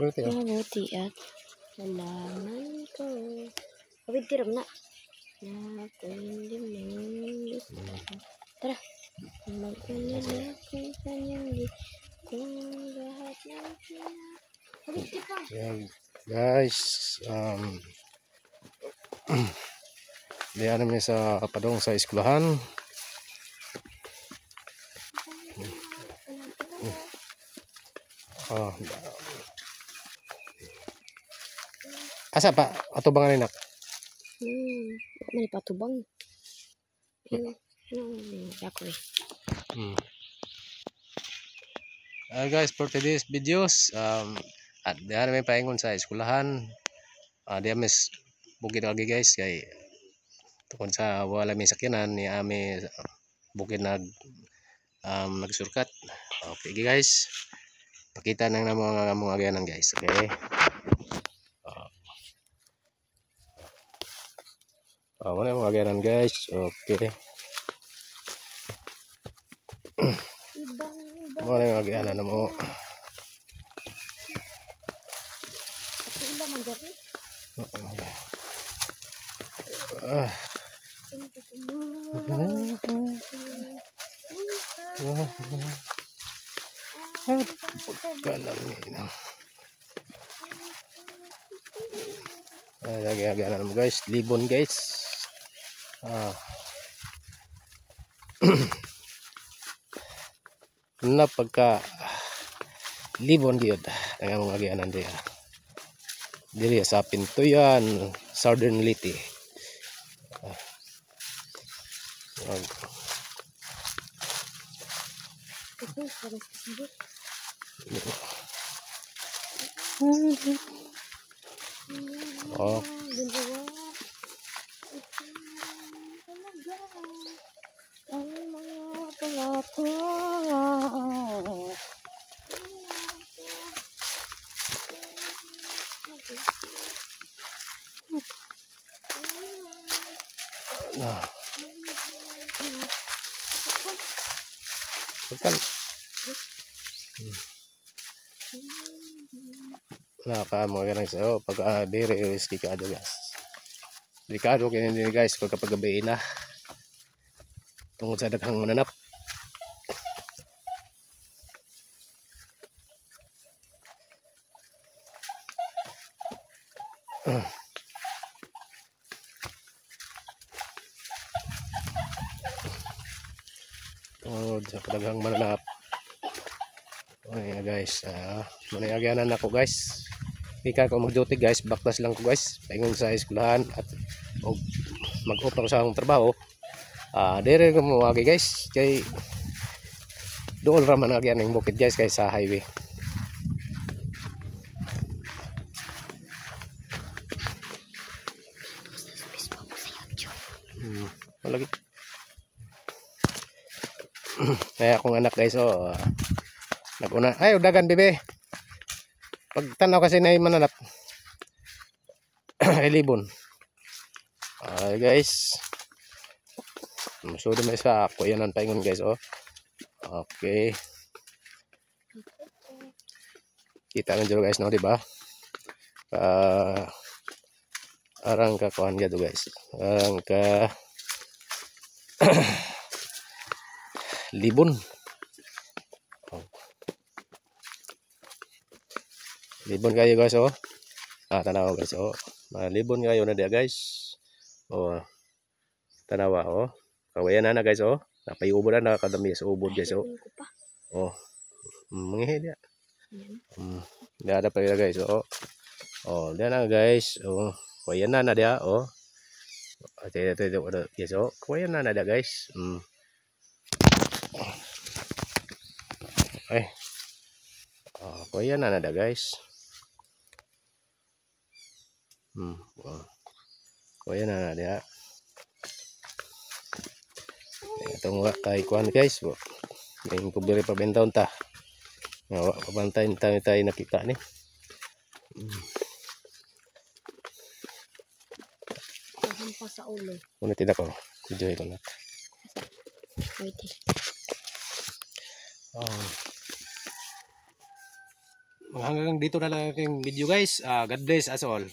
Mabuti at halaman ko. Kawid tiram na. Tara. Mag-alala kung kanyang kung lahat ng Yan, guys, diyan namin sa padong sa eskwelahan. Asa pa ato bang anak? May patubang. Ako eh. Guys, for today's videos, at diyan namin paingon sa eskwelahan. Diyan mis bukid lagi guys kay tukon sa wala may sakyanan ni ami bukid nagsurkat. Okay guys, pakita nang mga ganan guys. Okay. Mana mga ganan guys. Okay. Mana mga ganan mo. Lagi-lagi mo guys, libon guys. Na pagka libon gyud ang mga gianan diya. Diri sa Pintuyan, Southern Leyte. Oh. Mga ganang so pag very risky ka guys. Delikado kini guys pagka gabi na. Tungod sa daghang mananap. Tungod sa daghang mananap. Okay guys, manayagyanan ako guys. Ika ko mag-duty guys, baktas lang ko guys. Paingon sa eskwelahan at mag-off ako sa akong trabaho. Dire ko mo agi guys, kay doon raman agyan ng bukid guys kay sa highway. Lagi. Kaya akong anak guys naguna. Ay, dagan bebe. Pag tanaw kasi na mananap. Ay libon. Guys. Musudo may sa ako yan ang paingon guys Okay. Kita nyo dito guys no, di ba? Arang ka kuhan dito guys. Arang ka libon. Libon kayo guys tanawa guys libon kayo na dia guys. Tanawa kawayan na guys napayubo na nakadami sa ubod guys mangihi dia. Dia ada pa guys dia na guys kawayan na dia ito guys kawayan na dia guys. Kawayan na dia guys. Kawayan na dia. Itong kay kuhan guys yung kubiri pabentaon ta pabantayin tayo nakita ni sa ulo muna tidak ko video ko na hanggang dito na lang aking video guys. God bless us all.